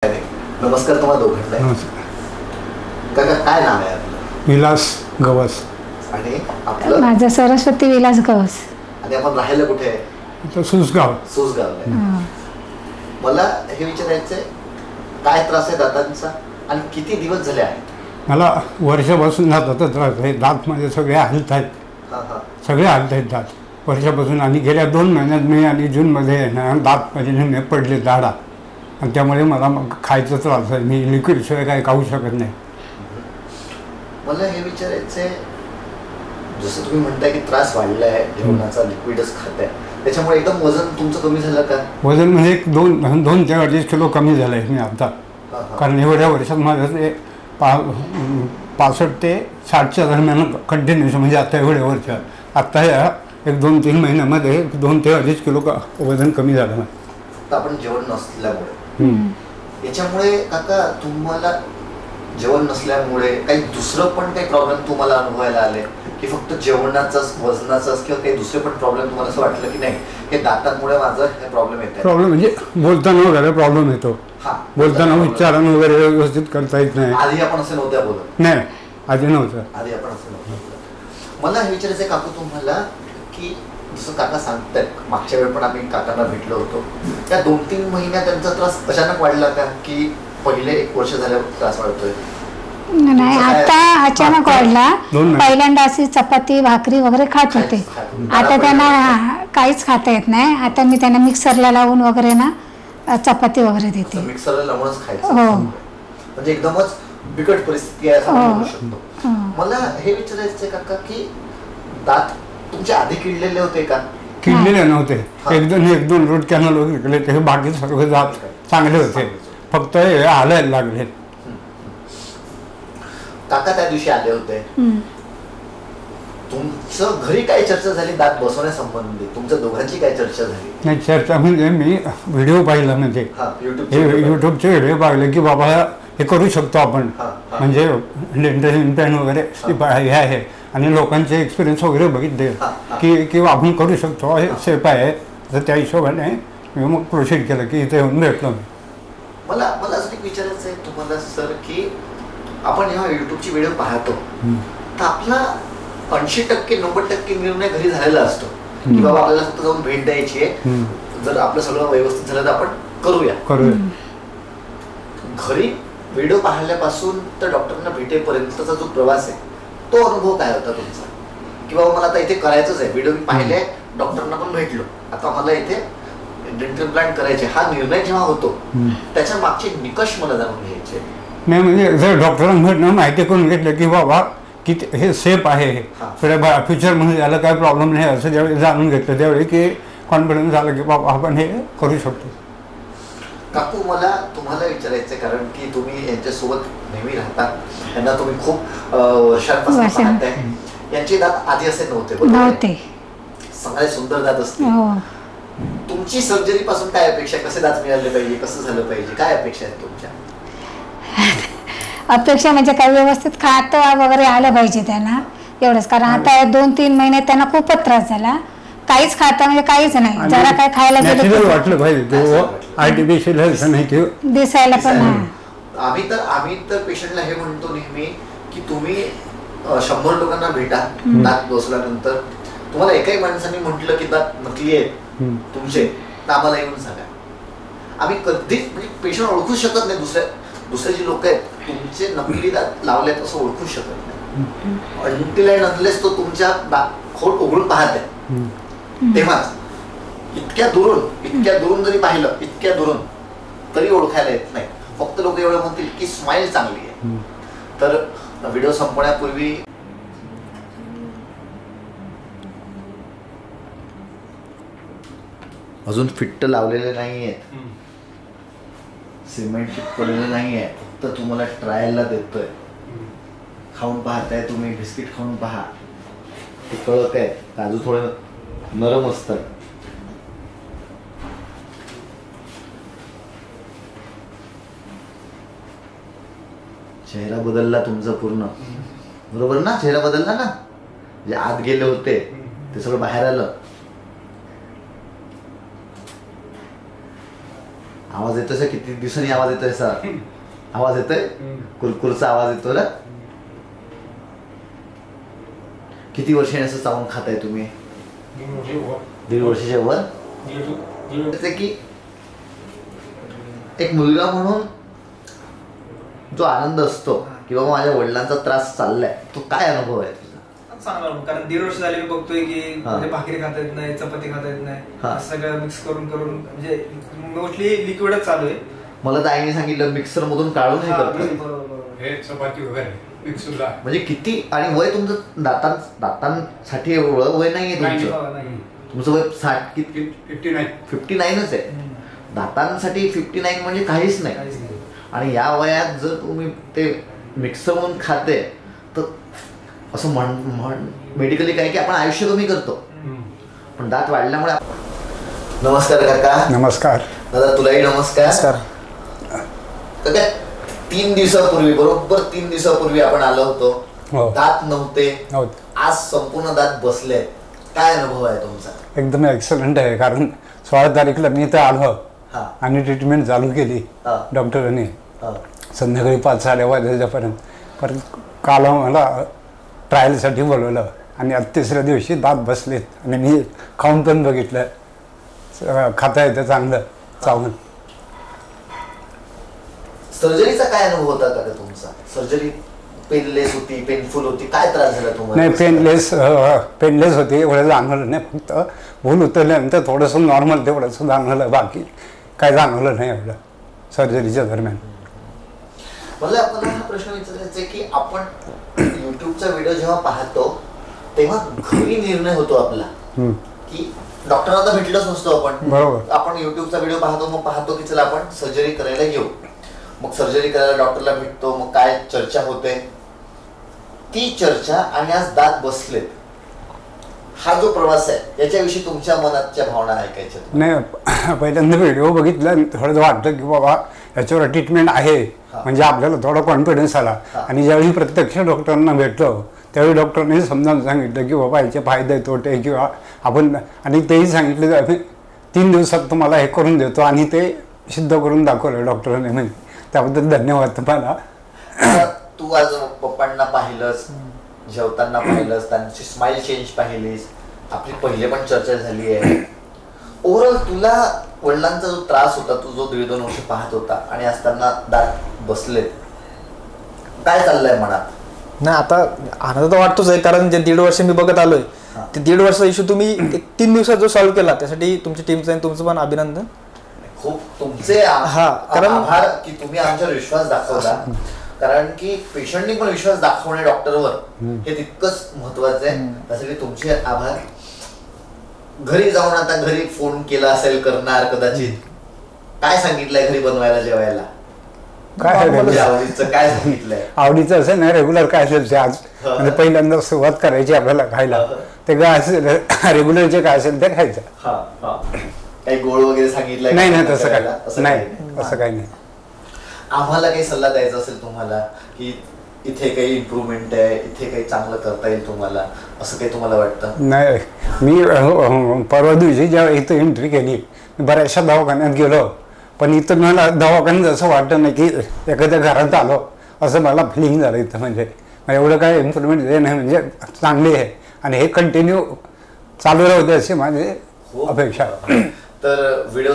नमस्कार तुम्हाला दोघांना. नमस्कार. काका काय नाव आहे आपलं? विलास गवस. आणि आपलं? माझं सरस्वती विलास गवस. आणि आपण राहायला कुठे आहे? इथं सुसगाव. सुसगावला. मला हे विचारायचंय, काय त्रास आहे दातांचा आणि किती दिवस झाले आहेत? मला वर्षापासून दाताचा त्रास आहे. दात माझे सगळे हलत आहेत. सगळे हलत आहेत दात वर्षापासून. आणि गेल्या 2 महिन्यात मे आणि जूनमध्ये ना दात माझे नेहमी पडले दाढा. आणि त्यामुळे मला मग खायचा त्रास आहे. मी लिक्विडशिवाय काही खाऊ शकत नाही. मला हे विचारायचंय, जसं तुम्ही म्हणताय की त्रास वाढला आहे, जेवणाचा लिक्विडच खाताय, त्याच्यामुळे एकदम वजन तुमचं कमी झालं का? वजन म्हणजे 2 ते 2.5 किलो कमी झालं आहे मी आता. कारण एवढ्या वर्षात माझं ते 65 ते 60च्या दरम्यान कंटिन्युएशन, म्हणजे आता एवढ्या वर्षात आत्ता या 1-2-3 महिन्यामध्ये 2 ते 2.5 किलो वजन कमी झालं. आपण जेवण नसल्यामुळे याच्यामुळे काका तुम्हाला जेवण नसल्यामुळे काही दुसरं पण काही प्रॉब्लेम तुम्हाला अनुभवायला आले की फक्त जेवणाचाच वजनाचाच, किंवा काही दुसरे पण प्रॉब्लेम तुम्हाला असं वाटलं की नाही हे दातांमुळे माझं हे प्रॉब्लेम येत आहे? प्रॉब्लेम म्हणजे बोलताना वगैरे प्रॉब्लेम येतो. बोलताना उच्चारण वगैरे व्यवस्थित करता येत नाही. आधी आपण असं नव्हत्या बोलत? नाही, आधी नव्हतं. आधी आपण असं नव्हतं. मला हे विचारायचं काकू तुम्हाला की जसं काका सांगतात, मागच्या वेळ पण आम्ही काकांना भेटलो होतो, त्या 2-3 महिन्यात त्यांचा त्रास अचानक वाढला का की पहिले 1 वर्ष झाल्यावर त्रास वाढतोय? नाही, आता अचानक वाढला. पहिल्यांदा अशी चपाती भाकरी वगैरे खात होते. आता त्यांना काहीच खाता येत नाही. आता मी त्यांना मिक्सरला लावून वगैरे ना चपाती वगैरे देते. मिक्सरला लावूनच खायचं? हो. म्हणजे एकदमच बिकट परिस्थिती आहे असं म्हणू शकतो. मला हे विचारायचं काका की दात तुमचे आधी किडलेले होते का? किडलेले नव्हते. 1-2 रूट कॅनल वगैरे केले, बाकी सर्व दात चांगले होते. फक्त हे हालायला लागले. काका त्या दिवशी आले होते, तुमचं घरी काय चर्चा झाली दात बसवण्यासंबंधी? तुमच्या दोघांची काय चर्चा झाली? नाही, चर्चा म्हणजे मी व्हिडिओ पाहिला, म्हणजे युट्यूबचे व्हिडिओ पाहिले की बाबा हे करू शकतो आपण, म्हणजे डेंटल इम्प्लांट वगैरे हे आहे. आणि लोकांचे एक्सपिरियन्स वगैरे बघितले की आपण करू शकतो, हे सेफ आहे. तर त्या हिशोबाने मी मग प्रोसीड केलं की इथे येऊन भेटलो. मला असं एक विचारायचं आहे तुम्हाला सर की आपण जेव्हा युट्यूबची व्हिडिओ पाहतो तर आपला 80%-90% निर्णय घरी झालेला असतो की बाबा आपल्याला फक्त जाऊन भेट द्यायची आहे, जर आपलं सगळं व्यवस्थित झालं तर आपण करूया. घरी व्हिडिओ पाहिल्यापासून तर डॉक्टरांना भेटेपर्यंतचा जो प्रवास आहे तो अनुभव काय होता तुमचा? की बाबा मला आता इथे करायचंच आहे, व्हिडिओ मी पाहिले, डॉक्टरांना पण भेटलो, आता मला इथे डेंटल इम्प्लांट करायचे, हा निर्णय जेव्हा होतो त्याच्या मागचे निकष मला जाणून घ्यायचे. नाही, म्हणजे जर डॉक्टरांकडनं माहिती करून घेतलं की बाबा की हे सेफ आहे, फ्युचरमध्ये याला काय प्रॉब्लेम नाही असं ज्यावेळी जाणून घेतलं त्यावेळी की कॉन्फिडन्स झालं की बाबा आपण हे करू शकतो. काकू मला तुम्हाला विचारायचं आहे, कारण की तुम्ही यांच्यासोबत नेहमी राहता, यांना तुम्ही खूप वर्षांपासून पाहताय, यांचे दात आधी असे नव्हते, सगळे सुंदर दात असते. तुमची सर्जरी पासून काय अपेक्षा, कसे दात मिळाले पाहिजे, कसं झालं पाहिजे, काय अपेक्षा आहेत तुमच्या? अपेक्षा म्हणजे काय, व्यवस्थित खातं वगैरे आलं पाहिजे त्यांना, एवढंच. कारण आता 2-3 महिन्यात त्यांना खूपच त्रास झाला. काहीच खाता म्हणजे काहीच नाही, जरा काय खायला गेलं वाटलं पाहिजे, आर्टिफिशियल नाही दिसायला पण. आम्ही तर पेशंटला हे म्हणतो नेहमी की तुम्ही 100 लोकांना भेटा दात बसल्यानंतर, तुम्हाला एकाही माणसाने म्हटलं की दात नकली आहेत तुमचे तर आम्हाला येऊन सांगा. आम्ही कधीच म्हणजे पेशंट ओळखू शकत नाही, दुसरे जे लोक आहेत तुमचे नकली दात लावलेत असं ओळखू शकत नाही. अंटिल अँड अनलेस तो तुमच्या खोट उघडून पाहत आहे तेव्हाच. इतक्या दुरून जरी पाहिलं, इतक्या दुरून तरी ओळखायला येत नाही. फक्त लोक एवढं म्हणतील की स्माइल चांगली आहे. तर व्हिडिओ संपण्यापूर्वी अजून फिट्ट लावलेले नाही आहेत, सिमेंट चिपकलेलं नाही आहे, फक्त तुम्हाला ट्रायलला देतोय. खाऊन पाहताय तुम्ही, बिस्किट खाऊन पहा, ते कळत आहे, काजू थोडे नरम असतात. चेहरा बदलला तुमचा पूर्ण, बरोबर ना? चेहरा बदलला ना, जे आत गेले होते ते सगळं बाहेर आलं. आवाज येतोय सर? किती दिवसांनी आवाज येतोय सर? आवाज येतोय? कुरकुरचा आवाज येतो ना? किती वर्षांनी असं चावून खाताय तुम्ही? 1.5 वर्षाच्या वर. की एक मुलगा म्हणून जो आनंद असतो की बाबा माझ्या वडिलांचा त्रास चाललाय, तो काय अनुभव आहे तुझा? चांगला. कारण 1.5 वर्ष झाले मी बघतोय की भाकरी खाता येत नाही, चपाती खाता येत नाही, सगळं मिक्स करून करून म्हणजे मोस्टली लिक्विडच चालू आहे. मला तर आईने सांगितलं मिक्सर मधून काढून हे करतो चपाती वगैरे मिक्सरला. म्हणजे किती. आणि वय तुमचं दातांसाठी एवढं वय नाहीये तुमचं. तुमचं वय 59च आहे. दातांसाठी 59 म्हणजे काहीच नाही. आणि या वयात जर तुम्ही ते मिक्सर म्हणून खाते तर असं मेडिकली काय की आपण आयुष्य कमी करतो, पण दात वाढल्यामुळे. नमस्कार काका. नमस्कार दादा. तुलाही नमस्कार. काका 3 दिवसापूर्वी, बरोबर 3 दिवसापूर्वी आपण आलो होतो. दात नव्हते, आज संपूर्ण दात बसले. काय अनुभव आहे तुमचा? एकदम एक्सलंट आहे. कारण 16 तारीखला मी इथे आलो आणि ट्रीटमेंट चालू केली डॉक्टरांनी संध्याकाळी 5-6 वाजेपर्यंत. पण काल मला ट्रायलसाठी बोलवलं आणि 3ऱ्या दिवशी दात बसलेत आणि मी खाऊन पण बघितलं, खाता येतं चांगलं चावून. सर्जरीचा काय अनुभव होता का तुमचा? सर्जरी पेनलेस होती, पेनफुल होती, काय त्रास झाला तुम्हाला? नाही, पेनलेस होती. एवढं जाणवलं नाही. फक्त भूल उतरल्यानंतर थोडंसं नॉर्मल तेवढंसं जाणवलं, बाकी काय जाणवलं नाही एवढं सर्जरीच्या दरम्यान. मला आपल्याला हा प्रश्न विचारायचा आहे की आपण युट्यूबचा व्हिडिओ जेव्हा पाहतो तेव्हा घरी निर्णय होतो आपला की डॉक्टरांना भेटलंच नसतो आपण. बरोबर. आपण युट्यूबचा व्हिडिओ पाहतो, मग पाहतो की चला आपण सर्जरी करायला घेऊ. मग सर्जरी करायला डॉक्टरला भेटतो, मग काय चर्चा होते ती चर्चा. आणि आज दात बसलेत, हा जो प्रवास आहे याच्याविषयी तुमच्या मनातच्या भावना ऐकायच्या. नाही, पहिल्यांदा व्हिडिओ बघितला थोडं वाटलं की बाबा याच्यावर ट्रीटमेंट आहे, म्हणजे आपल्याला थोडा कॉन्फिडन्स आला. आणि ज्यावेळी प्रत्यक्ष डॉक्टरांना भेटलो त्यावेळी डॉक्टरांनी समजावून सांगितलं की बाबा याचे फायदे तोटे किंवा आपण, आणि तेही सांगितलं आम्ही 3 दिवसात तुम्हाला हे करून देतो, आणि ते सिद्ध करून दाखवलं डॉक्टरांनी. म्हणजे त्याबद्दल धन्यवाद तुम्हाला. तू आज पप्पांना पाहिलंस, जेवताना पाहिलंस, त्यांची स्माइल चेंज पाहिलीस, आपली पहिले पण चर्चा झाली आहे. ओव्हरऑल तुला वडिलांचा जो त्रास होता, तू जो 1.5-2 वर्ष पाहत होता आणि असताना दात बसलेत, काय चाललंय मनात? नाही, आता आनंद तर वाटतोच आहे. कारण जे 1.5 वर्ष मी बघत आलोय ते 1.5 वर्षाचा इश्यू तुम्ही 3 दिवसात जो सॉल्व्ह केला त्यासाठी तुमची टीमचं आणि तुमचं पण अभिनंदन. खूप तुमचे आभार की तुम्ही आमच्यावर विश्वास दाखवला. कारण की पेशंटनी पण विश्वास दाखवणे डॉक्टरवर हे तितकंच महत्वाचं आहे. त्यासाठी तुमचे आभार. घरी जाऊन आता घरी फोन केला असेल करणार कदाचित, काय सांगितलंय घरी बनवायला जेवायला? काय आवडीचं काय सांगितलंय? आवडीचं असेल ना, रेग्युलर काय असेल ते आज, म्हणजे पहिल्यांदा सुरुवात करायची आपल्याला खायला, ते काय असेल रेग्युलर जे काय असेल ते खायचं. काही गोड वगैरे सांगितलंय? नाही, तसं काय नाही, असं काही नाही. आम्हाला काही सल्ला द्यायचा असेल तुम्हाला की इथे काही इम्प्रूव्हमेंट आहे, इथे काही चांगलं करता येईल तुम्हाला, असं काही तुम्हाला वाटतं? नाही, मी परवा दिवशी जेव्हा इथं एंट्री केली, बऱ्याचशा दवाखान्यात गेलो, पण इथं मला दवाखान्यात असं वाटतं नाही की एखाद्या घरात आलो असं मला फिलिंग झालं इथं. म्हणजे एवढं काय इम्प्रूव्हमेंट जे नाही, म्हणजे चांगली आहे आणि हे कंटिन्यू चालू राहू दे अशी माझी अपेक्षा. तर व्हिडिओ